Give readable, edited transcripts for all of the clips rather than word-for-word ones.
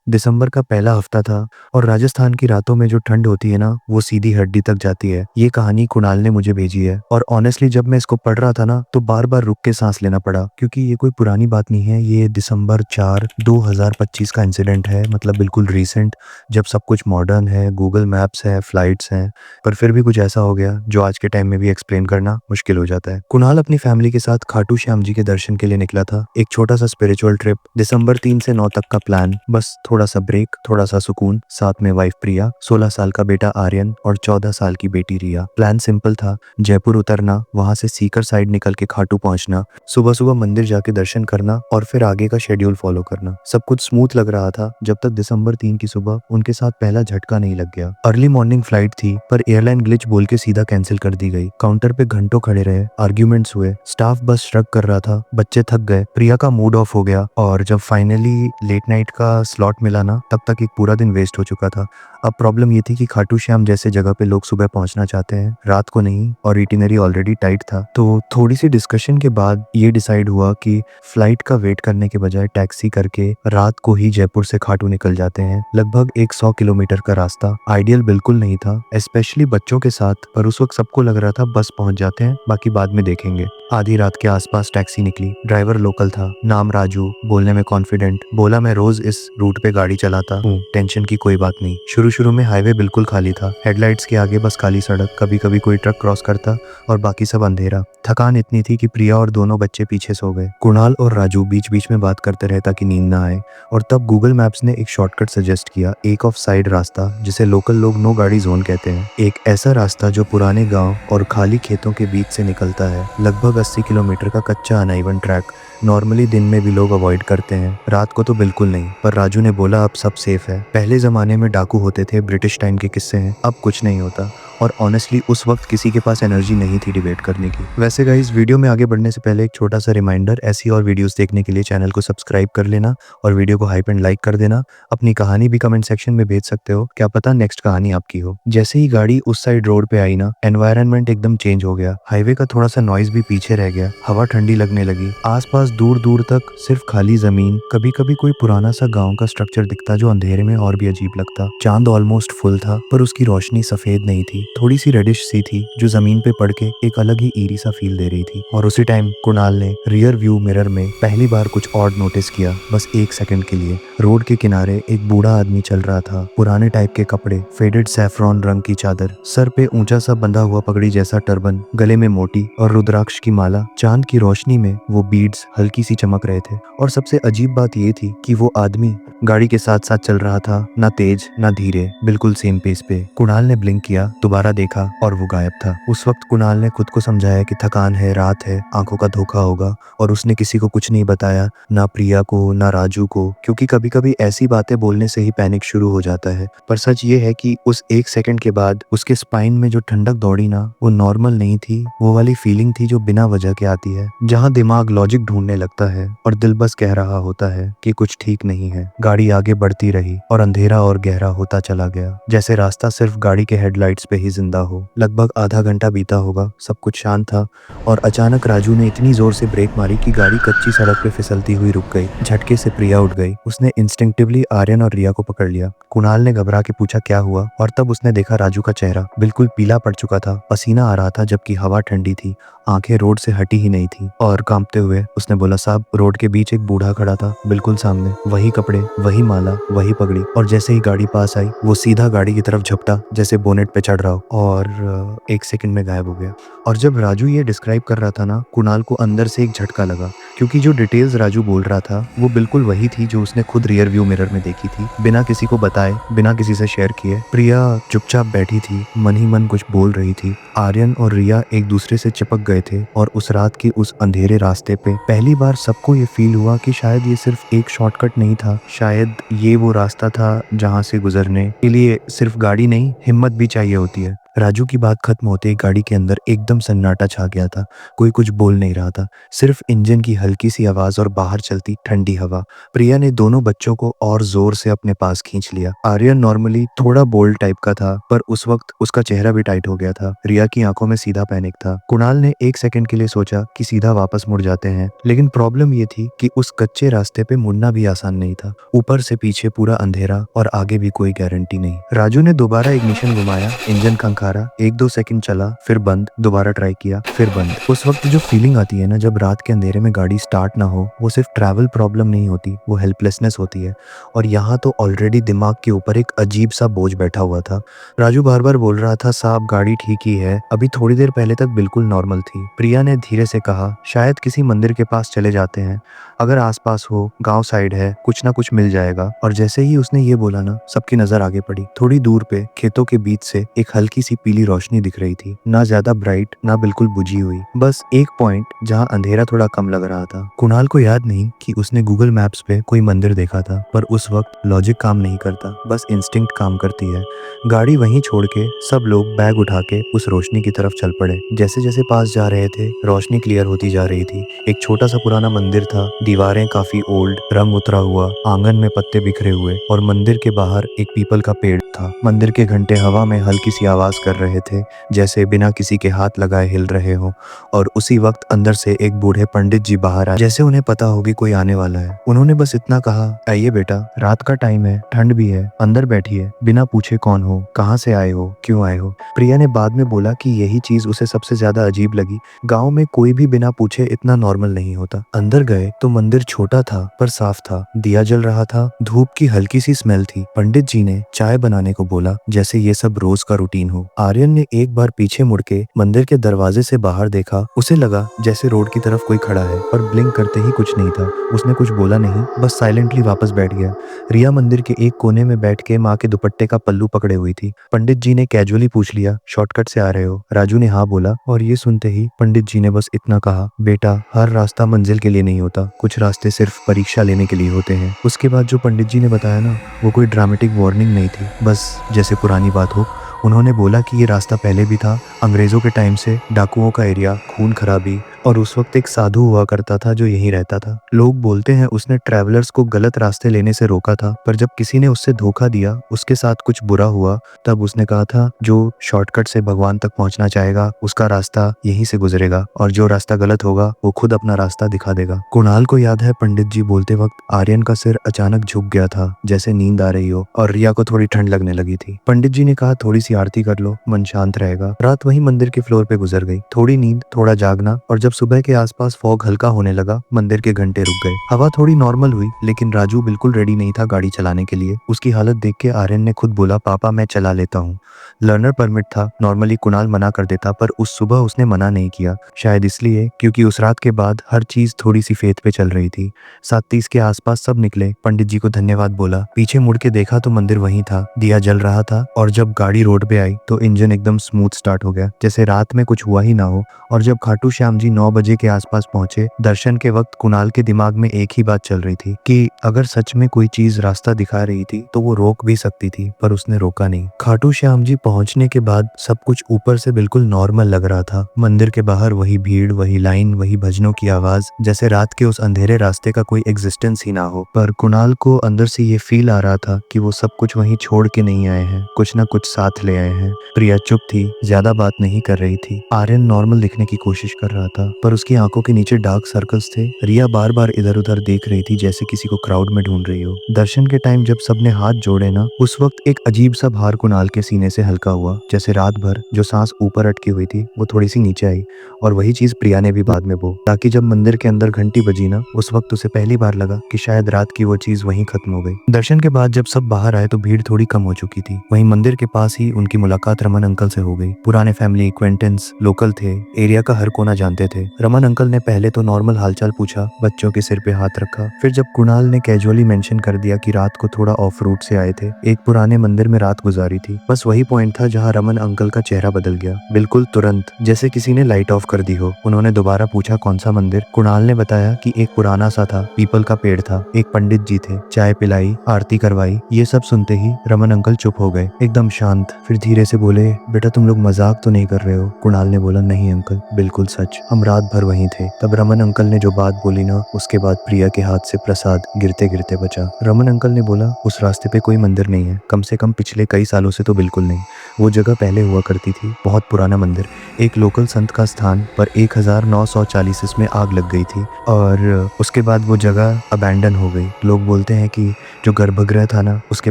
दिसंबर का पहला हफ्ता था और राजस्थान की रातों में जो ठंड होती है ना, वो सीधी हड्डी तक जाती है। ये कहानी कुणाल ने मुझे भेजी है और ऑनेस्टली जब मैं इसको पढ़ रहा था ना, तो बार-बार रुक के सांस लेना पड़ा, क्योंकि ये कोई पुरानी बात नहीं है। ये दिसंबर 4, 2025 का इंसिडेंट है, मतलब बिल्कुल रीसेंट, जब सब कुछ मॉडर्न है, गूगल मैप्स है, फ्लाइट्स हैं, पर फिर भी कुछ ऐसा हो गया जो आज के टाइम में भी एक्सप्लेन करना मुश्किल हो जाता है। कुणाल अपनी फैमिली के साथ खाटू श्याम जी के दर्शन के लिए निकला था। एक छोटा सा स्पिरिचुअल ट्रिप, दिसंबर 3 से 9 तक का प्लान, बस थोड़ा सा ब्रेक, थोड़ा सा सुकून, साथ में वाइफ प्रिया, 16 साल का बेटा आर्यन और 14 साल की बेटी रिया। प्लान सिंपल था, जयपुर उतरना, वहां से सीकर साइड निकल के खाटू पहुंचना, सुबह सुबह मंदिर जाके दर्शन करना और फिर आगे का शेड्यूल फॉलो करना। सब कुछ स्मूथ लग रहा था जब तक दिसंबर 3 की सुबह उनके साथ पहला झटका नहीं लग गया। अर्ली मॉर्निंग फ्लाइट थी, पर एयरलाइन ग्लिच बोल के सीधा कैंसिल कर दी गई। काउंटर पे घंटों खड़े रहे, आर्ग्यूमेंट्स हुए, स्टाफ बस श्रग कर रहा था, बच्चे थक गए, प्रिया का मूड ऑफ हो गया और जब फाइनली लेट नाइट का स्लॉट मिला ना, तब तक एक पूरा दिन वेस्ट हो चुका था। अब प्रॉब्लम ये थी कि खाटू श्याम जैसे जगह पे लोग सुबह पहुंचना चाहते हैं, रात को नहीं, और इटिनरी ऑलरेडी टाइट था। तो थोड़ी सी डिस्कशन के बाद ये डिसाइड हुआ कि फ्लाइट का वेट करने के बजाय टैक्सी करके रात को ही जयपुर से खाटू निकल जाते हैं। लगभग 100 किलोमीटर का रास्ता आइडियल बिल्कुल नहीं था, स्पेशली बच्चों के साथ, पर उस वक्त सबको लग रहा था बस पहुंच जाते हैं, बाकी बाद में देखेंगे। आधी रात के आसपास टैक्सी निकली, ड्राइवर लोकल था, नाम राजू, बोलने में कॉन्फिडेंट, बोला मैं रोज इस रूट पे गाड़ी चलाता हूँ, टेंशन की कोई बात नहीं। शुरू शुरू में हाईवे बिल्कुल खाली था, हेडलाइट्स के आगे बस काली सड़क, कभी कभी कोई ट्रक क्रॉस करता और बाकी सब अंधेरा। थकान इतनी थी कि प्रिया और दोनों बच्चे पीछे सो गए। कुणाल और राजू बीच बीच में बात करते रहे ताकि नींद ना आए, और तब गूगल मैप्स ने एक शॉर्टकट सजेस्ट किया, एक ऑफ साइड रास्ता, जिसे लोकल लोग नो गाड़ी जोन कहते हैं। एक ऐसा रास्ता जो पुराने गांव और खाली खेतों के बीच से निकलता है, लगभग 80 किलोमीटर का कच्चा अनइवन ट्रैक। नॉर्मली दिन में भी लोग अवॉइड करते हैं, रात को तो बिल्कुल नहीं। पर राजू ने बोला अब सब सेफ है, पहले जमाने में डाकू होते थे, ब्रिटिश टाइम के किस्से हैं, अब कुछ नहीं होता। और ऑनेस्टली उस वक्त किसी के पास एनर्जी नहीं थी डिबेट करने की। वैसे गाइस, वीडियो में आगे बढ़ने से पहले एक छोटा सा रिमाइंडर, ऐसी और वीडियोस देखने के लिए चैनल को सब्सक्राइब कर लेना और वीडियो को हाइप एंड लाइक कर देना। अपनी कहानी भी कमेंट सेक्शन में भेज सकते हो, क्या पता नेक्स्ट कहानी आपकी हो। जैसे ही गाड़ी उस साइड रोड पे आई ना, एनवायरनमेंट एकदम चेंज हो गया। हाईवे का थोड़ा सा नॉइज भी पीछे रह गया, हवा ठंडी लगने लगी, आसपास दूर दूर तक सिर्फ खाली जमीन, कभी कभी कोई पुराना सा गाँव का स्ट्रक्चर दिखता जो अंधेरे में और भी अजीब लगता। चांद ऑलमोस्ट फुल था, पर उसकी रोशनी सफेद नहीं थी, थोड़ी सी रेडिश सी थी, जो जमीन पे पड़ के एक अलग ही ईरी सा फील दे रही थी। और उसी टाइम कुणाल ने रियर व्यू मिरर में पहली बार कुछ ऑड नोटिस किया, बस 1 सेकंड के लिए। रोड के किनारे एक बूढ़ा आदमी चल रहा था, पुराने टाइप के कपड़े, फेडेड सैफरॉन रंग की चादर, सर पे ऊंचा सा बंधा हुआ पगड़ी जैसा टर्बन, गले में मोटी और रुद्राक्ष की माला। चांद की रोशनी में वो बीड्स हल्की सी चमक रहे थे। और सबसे अजीब बात ये थी कि वो आदमी गाड़ी के साथ साथ चल रहा था, ना तेज ना धीरे, बिल्कुल सेम पेस पे। कुणाल ने ब्लिंक किया, दोबारा देखा और वो गायब था। उस वक्त कुणाल ने खुद को समझाया कि थकान है, रात है, आंखों का धोखा होगा, और उसने किसी को कुछ नहीं बताया, ना प्रिया को ना राजू को, क्योंकि कभी कभी ऐसी बातें बोलने से ही पैनिक शुरू हो जाता है। पर सच ये है कि उस 1 सेकंड के बाद उसके स्पाइन में जो ठंडक दौड़ी ना, वो नॉर्मल नहीं थी, वो वाली फीलिंग थी जो बिना वजह के आती है, जहाँ दिमाग लॉजिक ढूंढने लगता है और दिल बस कह रहा होता है कि कुछ ठीक नहीं है। गाड़ी आगे बढ़ती रही और अंधेरा और गहरा होता चला गया, जैसे रास्ता सिर्फ गाड़ी के हेडलाइट्स पे ही जिंदा हो। लगभग आधा घंटा बीता होगा, सब कुछ शांत था, और अचानक राजू ने इतनी जोर से ब्रेक मारी कि गाड़ी कच्ची सड़क पे फिसलती हुई रुक गई। झटके से प्रिया उठ गई, उसने इंस्टिंक्टिवली आर्यन और रिया को पकड़ लिया। कुणाल ने घबरा के पूछा क्या हुआ, और तब उसने देखा राजू का चेहरा बिल्कुल पीला पड़ चुका था, पसीना आ रहा था जबकि हवा ठंडी थी, आंखें रोड से हटी ही नहीं थी। और कांपते हुए उसने बोला साहब, रोड के बीच एक बूढ़ा खड़ा था, बिल्कुल सामने, वही कपड़े, वही माला, वही पगड़ी। और जैसे ही गाड़ी पास आई, वो सीधा गाड़ी की तरफ झपटा जैसे बोनेट पे चढ़ रहा हो, और 1 सेकंड में गायब हो गया। और जब राजू ये डिस्क्राइब कर रहा था ना, कुणाल को अंदर से एक झटका लगा, क्योंकि जो डिटेल्स राजू बोल रहा था वो बिल्कुल वही थी जो उसने खुद रियर व्यू मिरर में देखी थी, बिना किसी को बताए, बिना किसी से शेयर किए। प्रिया चुपचाप बैठी थी, मन ही मन कुछ बोल रही थी। आर्यन और रिया एक दूसरे से चिपक गए थे, और उस रात के उस अंधेरे रास्ते पे पहली बार सबको ये फील हुआ कि शायद ये सिर्फ एक शॉर्टकट नहीं था, शायद ये वो रास्ता था जहाँ से गुजरने के लिए सिर्फ गाड़ी नहीं, हिम्मत भी चाहिए होती है। राजू की बात खत्म होते ही गाड़ी के अंदर एकदम सन्नाटा छा गया था। कोई कुछ बोल नहीं रहा था, सिर्फ इंजन की हल्की सी आवाज और बाहर चलती ठंडी हवा। प्रिया ने दोनों बच्चों को और जोर से अपने पास खींच लिया। आर्यन नॉर्मली थोड़ा बोल्ड टाइप का था, पर उस वक्त उसका चेहरा भी टाइट हो गया था। रिया की आंखों में सीधा पैनिक था। कुणाल ने एक सेकंड के लिए सोचा कि सीधा वापस मुड़ जाते हैं, लेकिन प्रॉब्लम ये थी कि उस कच्चे रास्ते पे मुड़ना भी आसान नहीं था। ऊपर से पीछे पूरा अंधेरा और आगे भी कोई गारंटी नहीं। राजू ने दोबारा इग्निशन घुमाया, इंजन खंखारा, 1-2 सेकंड चला, फिर बंद, दोबारा ट्राई किया, फिर बंद। उस वक्त जो फीलिंग आती है ना जब रात के अंधेरे में गाड़ी स्टार्ट ना हो, वो सिर्फ ट्रैवल प्रॉब्लम नहीं होती, वो हेल्पलेसनेस होती है। और यहाँ तो ऑलरेडी दिमाग के ऊपर एक अजीब सा बोझ बैठा हुआ था। राजू बार बार बोल रहा था, साहब गाड़ी ठीक ही है, अभी थोड़ी देर पहले तक बिल्कुल नॉर्मल थी। प्रिया ने धीरे से कहा, शायद किसी मंदिर के पास चले जाते हैं, अगर आसपास हो, गांव साइड है, कुछ ना कुछ मिल जाएगा। और जैसे ही उसने ये बोला ना, सबकी नजर आगे पड़ी। थोड़ी दूर पे खेतों के बीच से एक हल्की सी पीली रोशनी दिख रही थी, ना ज्यादा ब्राइट ना बिल्कुल बुझी हुई, बस एक पॉइंट जहाँ अंधेरा थोड़ा कम लग रहा था। कुणाल को याद नहीं कि उसने गूगल मैप्स पे कोई मंदिर देखा था, पर उस वक्त लॉजिक काम नहीं करता, बस इंस्टिंक्ट काम करती है। गाड़ी वहीं छोड़ के सब लोग बैग उठा के उस रोशनी की तरफ चल पड़े। जैसे जैसे पास जा रहे थे, रोशनी क्लियर होती जा रही थी। एक छोटा सा पुराना मंदिर था, दीवारें काफी ओल्ड, रंग उतरा हुआ, आंगन में पत्ते बिखरे हुए, और मंदिर के बाहर एक पीपल का पेड़ था। मंदिर के घंटे हवा में हल्की सी आवाज कर रहे थे, जैसे बिना किसी के हाथ लगाए हिल रहे हो। और उसी वक्त अंदर से एक बूढ़े पंडित जी बाहर आए, जैसे उन्हें पता होगी कोई आने वाला है। उन्होंने बस इतना कहा, आइए बेटा, रात का टाइम है, ठंड भी है, अंदर बैठिए, बिना पूछे कौन हो, कहाँ से आए हो, क्यों आए हो। प्रिया ने बाद में बोला कि यही चीज उसे सबसे ज्यादा अजीब लगी। गाँव में कोई भी बिना पूछे इतना नॉर्मल नहीं होता। अंदर गए तो मंदिर छोटा था पर साफ था, दिया जल रहा था, धूप की हल्की सी स्मेल थी। पंडित जी ने चाय बनाने को बोला, जैसे ये सब रोज का रूटीन हो। आर्यन ने एक बार पीछे मुड़ के मंदिर के दरवाजे से बाहर देखा, उसे लगा जैसे रोड की तरफ कोई खड़ा है, पर ब्लिंक करते ही कुछ नहीं था। उसने कुछ बोला नहीं, बस साइलेंटली वापस बैठ गया। रिया मंदिर के एक कोने में बैठ के माँ के दुपट्टे का पल्लू पकड़े हुई थी। पंडित जी ने कैजुअली पूछ लिया, शॉर्टकट से आ रहे हो? राजू ने हाँ बोला, और ये सुनते ही पंडित जी ने बस इतना कहा, बेटा, हर रास्ता मंजिल के लिए नहीं होता, कुछ रास्ते सिर्फ परीक्षा लेने के लिए होते हैं। उसके बाद जो पंडित जी ने बताया ना, वो कोई ड्रामेटिक वार्निंग नहीं थी, बस जैसे पुरानी बात हो। उन्होंने बोला कि ये रास्ता पहले भी था, अंग्रेजों के टाइम से, डाकुओं का एरिया, खून खराबी, और उस वक्त एक साधु हुआ करता था जो यहीं रहता था। लोग बोलते हैं उसने ट्रैवलर्स को गलत रास्ते लेने से रोका था, पर जब किसी ने उससे धोखा दिया, उसके साथ कुछ बुरा हुआ, तब उसने कहा था, जो शॉर्टकट से भगवान तक पहुंचना चाहेगा, उसका रास्ता यहीं से गुजरेगा, और जो रास्ता गलत होगा वो खुद अपना रास्ता दिखा देगा। कुणाल को याद है पंडित जी बोलते वक्त आर्यन का सिर अचानक झुक गया था, जैसे नींद आ रही हो, और रिया को थोड़ी ठंड लगने लगी थी। पंडित जी ने कहा, थोड़ी सी आरती कर लो, मन शांत रहेगा। रात वही मंदिर के फ्लोर पे गुजर गई, थोड़ी नींद, थोड़ा जागना, और जब सुबह के आसपास फॉग हल्का होने लगा, मंदिर के घंटे रुक गए। हवा थोड़ी नॉर्मल हुई, लेकिन राजू बिल्कुल रेडी नहीं था गाड़ी चलाने के लिए। उसकी हालत देख के आर्यन ने खुद बोला, पापा मैं चला लेता हूँ। लर्नर परमिट था, नॉर्मली कुणाल मना कर देता, पर उस सुबह उसने मना नहीं किया, शायद इसलिए क्योंकि उस रात के बाद हर चीज थोड़ी सी फेथ पे चल रही थी। 7:30 के आसपास सब निकले, पंडित जी को धन्यवाद बोला, पीछे मुड़ के देखा तो मंदिर वहीं था, दिया जल रहा था, और जब गाड़ी रोड पे आई तो इंजन एकदम स्मूथ स्टार्ट हो गया, जैसे रात में कुछ हुआ ही ना हो। और जब खाटू श्याम जी 9 बजे के आसपास पहुंचे, दर्शन के वक्त कुणाल के दिमाग में एक ही बात चल रही थी कि अगर सच में कोई चीज रास्ता दिखा रही थी तो वो रोक भी सकती थी, पर उसने रोका नहीं। खाटू श्याम जी पहुंचने के बाद सब कुछ ऊपर से बिल्कुल नॉर्मल लग रहा था। मंदिर के बाहर वही भीड़, वही लाइन, वही भजनों की आवाज, जैसे रात के उस अंधेरे रास्ते का कोई एग्जिस्टेंस ही ना हो। पर कुणाल को अंदर से ये फील आ रहा था कि वो सब कुछ वहीं छोड़ के नहीं आए हैं, कुछ ना कुछ साथ ले आए हैं। प्रिया चुप थी, ज्यादा बात नहीं कर रही थी। आर्यन नॉर्मल दिखने की कोशिश कर रहा था, पर उसकी आंखों के नीचे डार्क सर्कल्स थे। रिया बार बार इधर उधर देख रही थी, जैसे किसी को क्राउड में ढूंढ रही हो। दर्शन के टाइम जब सबने हाथ जोड़े ना, उस वक्त एक अजीब सा भार कुणाल के सीने से हल्का हुआ, जैसे रात भर जो सांस ऊपर अटकी हुई थी वो थोड़ी सी नीचे आई। और वही चीज प्रिया ने भी बाद में बोली, ताकि जब मंदिर के अंदर घंटी बजी ना, उस वक्त उसे पहली बार लगा कि शायद रात की वो चीज वहीं खत्म हो गई। दर्शन के बाद जब सब बाहर आए तो भीड़ थोड़ी कम हो चुकी थी। वहीं मंदिर के पास ही उनकी मुलाकात रमन अंकल से हो गई। पुराने फैमिली एक्वेंटेंस, लोकल थे, एरिया का हर कोना जानते थे। थे। रमन अंकल ने पहले तो नॉर्मल हालचाल पूछा, बच्चों के सिर पे हाथ रखा। फिर जब कुणाल ने कैजुअली मेंशन कर दिया कि रात को थोड़ा ऑफ रूट से आए थे, एक पुराने मंदिर में रात गुजारी थी, बस वही पॉइंट था जहाँ रमन अंकल का चेहरा बदल गया, बिल्कुल तुरंत, जैसे किसी ने लाइट ऑफ कर दी हो। उन्होंने दोबारा पूछा, कौन सा मंदिर? कुणाल ने बताया कि एक पुराना सा था, पीपल का पेड़ था, एक पंडित जी थे, चाय पिलाई, आरती करवाई। ये सब सुनते ही रमन अंकल चुप हो गए, एकदम शांत। फिर धीरे से बोले, बेटा तुम लोग मजाक तो नहीं कर रहे हो? कुणाल ने बोला, नहीं अंकल, बिल्कुल सच, हम रात भर वहीं थे। तब रमन अंकल ने जो बात बोली ना, उसके बाद प्रिया के हाथ से प्रसाद गिरते गिरते बचा। रमन अंकल ने बोला, उस रास्ते पे कोई मंदिर नहीं है, कम से कम पिछले कई सालों से तो बिल्कुल नहीं। वो जगह पहले हुआ करती थी, बहुत पुराना मंदिर, एक लोकल संत का स्थान, पर 1940 इसमें आग लग गई थी और उसके बाद वो जगह अबैंडन हो गई। लोग बोलते हैं कि जो गर्भगृह था ना, उसके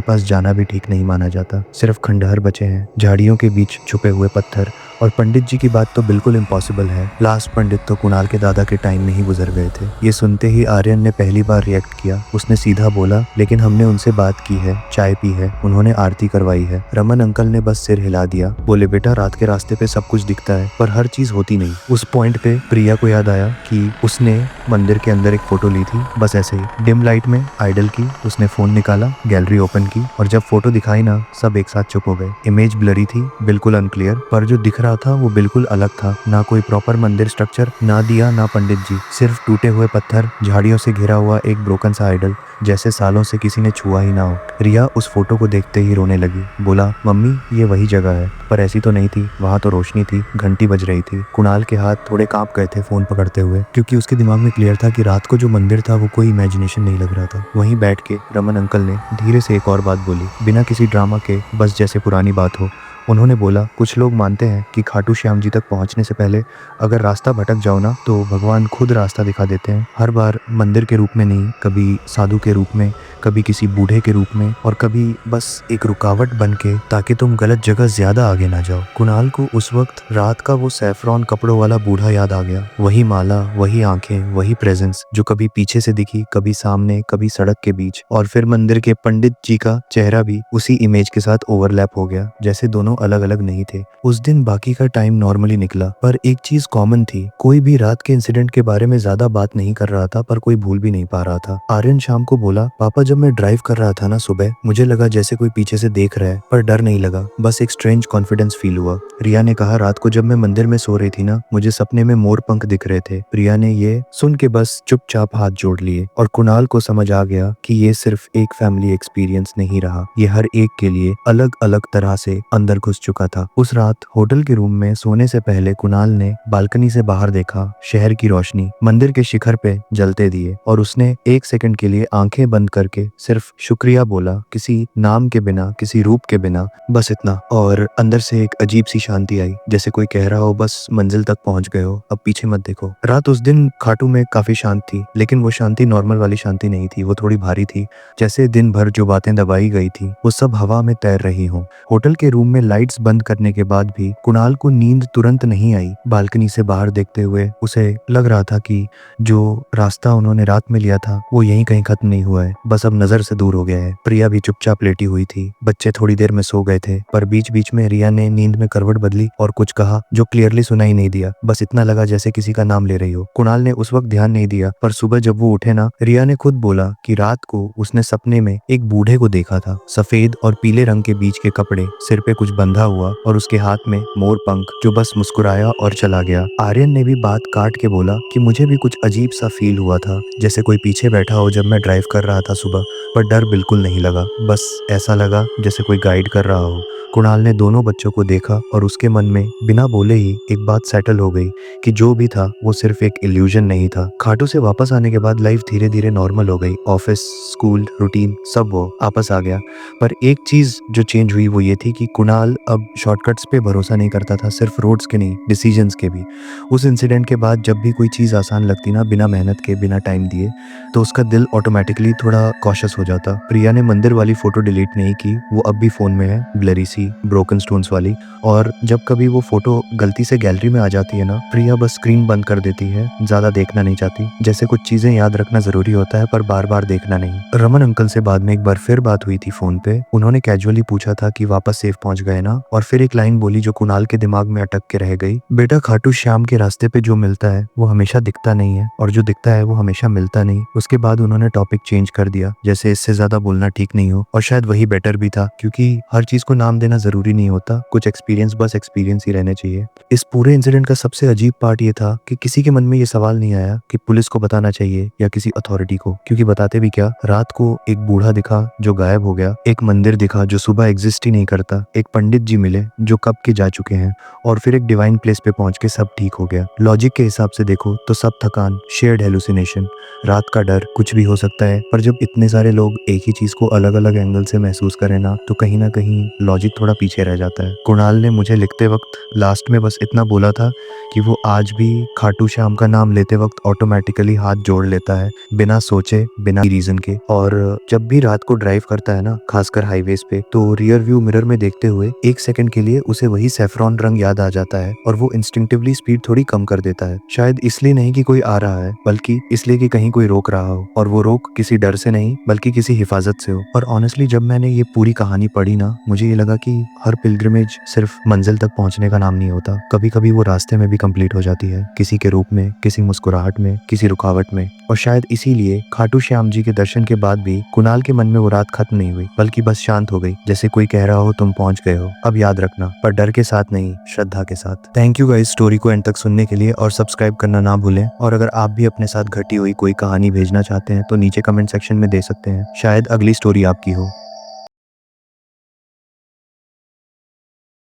पास जाना भी ठीक नहीं माना जाता, सिर्फ खंडहर बचे हैं, झाड़ियों के बीच छुपे हुए पत्थर। और पंडित जी की बात तो बिल्कुल इम्पॉसिबल है, लास्ट पंडित तो कुणाल के दादा के टाइम में ही गुजर गए थे। ये सुनते ही आर्यन ने पहली बार रिएक्ट किया। उसने सीधा बोला, लेकिन हमने उनसे बात की है, चाय पी है, उन्होंने आरती करवाई है। रमन अंकल ने बस सिर हिला दिया, बोले, बेटा रात के रास्ते पे सब कुछ दिखता है, पर हर चीज होती नहीं। उस पॉइंट पे प्रिया को याद आया कि उसने मंदिर के अंदर एक फोटो ली थी, बस ऐसे ही डिम लाइट में आइडल की। उसने फोन निकाला, गैलरी ओपन की, और जब फोटो दिखाई ना, सब एक साथ चुप हो गए। इमेज ब्लरी थी, बिल्कुल अनक्लियर, पर जो दिख रहा था वो बिल्कुल अलग था। ना कोई प्रॉपर मंदिर स्ट्रक्चर, ना दिया, ना पंडित जी, सिर्फ टूटे हुए पत्थर, झाड़ियों से घिरा हुआ एक ब्रोकन सा आइडल, जैसे सालों से किसी ने छुआ ही ना हो। रिया उस फोटो को देखते ही रोने लगी, बोला, मम्मी ये वही जगह है, पर ऐसी तो नहीं थी, वहां तो रोशनी थी, घंटी बज रही थी। कुणाल के हाथ थोड़े कांप गए थे फोन पकड़ते हुए, क्योंकि उसके दिमाग में क्लियर था कि रात को जो मंदिर था वो कोई इमेजिनेशन नहीं लग रहा था। वहीं बैठ के रमन अंकल ने धीरे से एक और बात बोली, बिना किसी ड्रामा के, बस जैसे पुरानी बात हो। उन्होंने बोला, कुछ लोग मानते हैं कि खाटू श्याम जी तक पहुंचने से पहले अगर रास्ता भटक जाओ ना, तो भगवान खुद रास्ता दिखा देते हैं। हर बार मंदिर के रूप में नहीं, कभी साधु के रूप में, कभी किसी बूढ़े के रूप में, और कभी बस एक रुकावट बन के, ताकि तुम गलत जगह ज्यादा आगे ना जाओ। कुणाल को उस वक्त रात का वो सैफरॉन कपड़ों वाला बूढ़ा याद आ गया, वही माला, वही आंखें, वही प्रेजेंस, जो कभी पीछे से दिखी, कभी सामने, कभी सड़क के बीच। और फिर मंदिर के पंडित जी का चेहरा भी उसी इमेज के साथ ओवरलैप हो गया, जैसे दोनों अलग अलग नहीं थे। उस दिन बाकी का टाइम नॉर्मली निकला, पर एक चीज कॉमन थी, कोई भी रात के इंसिडेंट के बारे में ज्यादा बात नहीं कर रहा था, पर कोई भूल भी नहीं पा रहा था। आर्यन शाम को बोला, पापा जब मैं ड्राइव कर रहा था ना सुबह, मुझे लगा जैसे कोई पीछे से देख रहा है, पर डर नहीं लगा, बस एक स्ट्रेंज कॉन्फिडेंस फील हुआ। रिया ने कहा, रात को जब मैं मंदिर में सो रही थी ना, मुझे सपने में मोर पंख दिख रहे थे। प्रिया ने ये सुन के बस चुपचाप हाथ जोड़ लिए, और कुणाल को समझ आ गया कि ये सिर्फ एक फैमिली एक्सपीरियंस नहीं रहा, ये हर एक के लिए अलग अलग तरह से अंदर घुस चुका था। उस रात होटल के रूम में सोने से पहले कुणाल ने बालकनी से बाहर देखा, शहर की रोशनी, मंदिर के शिखर पे जलते दिए, और उसने एक सेकंड के लिए आंखें बंद करके सिर्फ शुक्रिया बोला, किसी नाम के बिना, किसी रूप के बिना, बस इतना। और अंदर से एक अजीब सी शांति आई, जैसे कोई कह रहा हो, बस मंजिल तक पहुंच गए हो, अब पीछे मत देखो। रात उस दिन खाटू में काफी शांत थी, लेकिन वो शांति नॉर्मल वाली शांति नहीं थी, वो थोड़ी भारी थी, जैसे दिन भर जो बातें दबाई गई थी वो सब हवा में तैर रही हों। होटल के रूम में लाइट्स बंद करने के बाद भी कुणाल को नींद तुरंत नहीं आई। बालकनी से बाहर देखते हुए उसे लग रहा था कि जो रास्ता उन्होंने रात में लिया था वो यहीं कहीं खत्म नहीं हुआ है, बस अब नजर से दूर हो गया है। प्रिया भी चुपचाप लेटी हुई थी, बच्चे थोड़ी देर में सो गए थे, पर बीच बीच में रिया ने नींद में करवट बदली और कुछ कहा जो क्लियरली सुनाई नहीं दिया, बस इतना लगा जैसे किसी का नाम ले रही हो। कुणाल ने उस वक्त ध्यान नहीं दिया, पर सुबह जब वो उठे ना, रिया ने खुद बोला कि रात को उसने सपने में एक बूढ़े को देखा था, सफेद और पीले रंग के बीच के कपड़े, सिर पे कुछ बंधा हुआ, और उसके हाथ में मोर पंख, जो बस मुस्कुराया और चला गया। आर्यन ने भी बात काट के बोला कि मुझे भी कुछ अजीब सा फील हुआ था, जैसे कोई पीछे बैठा हो जब मैं ड्राइव कर रहा था सुबह, पर डर बिल्कुल नहीं लगा, बस ऐसा लगा जैसे कोई गाइड कर रहा हो। कुणाल ने दोनों बच्चों को देखा और उसके मन में बिना बोले ही एक बात सेटल हो गई कि जो भी था वो सिर्फ एक इल्यूजन नहीं था। खाटू से वापस आने के बाद लाइफ धीरे धीरे नॉर्मल हो गई, ऑफिस, स्कूल, रूटीन सब वो वापस आ गया, पर एक चीज जो चेंज हुई वो ये थी कि कुणाल अब शॉर्टकट्स पे भरोसा नहीं करता था, सिर्फ रोड्स के नहीं, डिसीजंस के भी। उस इंसिडेंट के बाद जब भी कोई चीज़ आसान लगती ना, बिना मेहनत के, बिना टाइम दिए, तो उसका दिल ऑटोमेटिकली थोड़ा कॉशियस हो जाता। प्रिया ने मंदिर वाली फोटो डिलीट नहीं की, वो अब भी फोन में है, ब्लरी सी, ब्रोकन स्टोन्स वाली, और जब कभी वो फोटो गलती से गैलरी में आ जाती है ना, प्रिया बस स्क्रीन बंद कर देती है, ज्यादा देखना नहीं चाहती, जैसे कुछ चीजें याद रखना जरूरी होता है पर बार बार देखना नहीं। रमन अंकल से बाद में एक बार फिर बात हुई थी फोन पे, उन्होंने कैजुअली पूछा था कि वापस सेफ पहुंच गए गए ना। और फिर एक लाइन बोली जो कुणाल के दिमाग में अटक के रह गई, बेटा खाटू श्याम के रास्ते पे जो मिलता है वो हमेशा दिखता नहीं है, और जो दिखता है वो हमेशा मिलता नहीं। उसके बाद उन्होंने टॉपिक चेंज कर दिया, जैसे इससे ज्यादा बोलना ठीक नहीं हो, और शायद वही बेटर भी था, क्योंकि हर चीज को नाम देना जरूरी नहीं होता, कुछ एक्सपीरियंस बस एक्सपीरियंस ही रहने चाहिए। इस पूरे इंसिडेंट का सबसे अजीब पार्ट ये था कि किसी के मन में ये सवाल नहीं आया कि पुलिस को बताना चाहिए या किसी अथॉरिटी को, क्योंकि बताते भी क्या। रात को एक बूढ़ा दिखा जो गायब हो गया, एक मंदिर दिखा जो सुबह एग्जिस्ट ही नहीं करता, एक पंडित जी मिले जो कब के जा चुके हैं, और फिर एक डिवाइन प्लेस पे पहुंच के सब ठीक हो गया। लॉजिक के हिसाब से देखो तो सब थकान, शेयर्ड हेलुसिनेशन, रात का डर, कुछ भी हो सकता है। पर जब इतने सारे लोग एक ही चीज को अलग अलग एंगल से महसूस करें ना, तो कहीं ना कहीं लॉजिक थोड़ा पीछे रह जाता है। कुणाल ने मुझे लिखते वक्त लास्ट में बस इतना बोला था कि वो आज भी खाटू श्याम का नाम लेते वक्त ऑटोमेटिकली हाथ जोड़ लेता है, बिना सोचे, बिना रीजन के। और जब भी रात को ड्राइव करता है ना, खासकर हाईवेज पे, तो रियर व्यू मिरर में देखते हुए एक सेकंड के लिए उसे वही सैफरॉन रंग याद आ जाता है, और वो इंस्टिंक्टिवली स्पीड थोड़ी कम कर देता है। शायद इसलिए नहीं कि कोई आ रहा है, बल्कि इसलिए कि कहीं कोई रोक रहा हो, और वो रोक किसी डर से नहीं बल्कि किसी हिफाजत से हो। और ऑनेस्टली जब मैंने ये पूरी कहानी पढ़ी ना, मुझे ये लगा कि हर पिलग्रिमेज सिर्फ मंजिल तक पहुंचने का नाम नहीं होता, कभी कभी वो रास्ते में भी कंप्लीट हो जाती है, किसी के रूप में, किसी मुस्कुराहट में, किसी रुकावट में। और शायद इसीलिए खाटू श्याम जी के दर्शन के बाद भी कुणाल के मन में वो रात खत्म नहीं हुई, बल्कि बस शांत हो गई, जैसे कोई कह रहा हो तुम पहुंच गए हो, अब याद रखना, पर डर के साथ नहीं, श्रद्धा के साथ। थैंक यू गाइस स्टोरी को एंड तक सुनने के लिए, और सब्सक्राइब करना ना भूलें। और अगर आप भी अपने साथ घटी हुई कोई कहानी भेजना चाहते हैं तो नीचे कमेंट सेक्शन में दे सकते हैं, शायद अगली स्टोरी आपकी हो।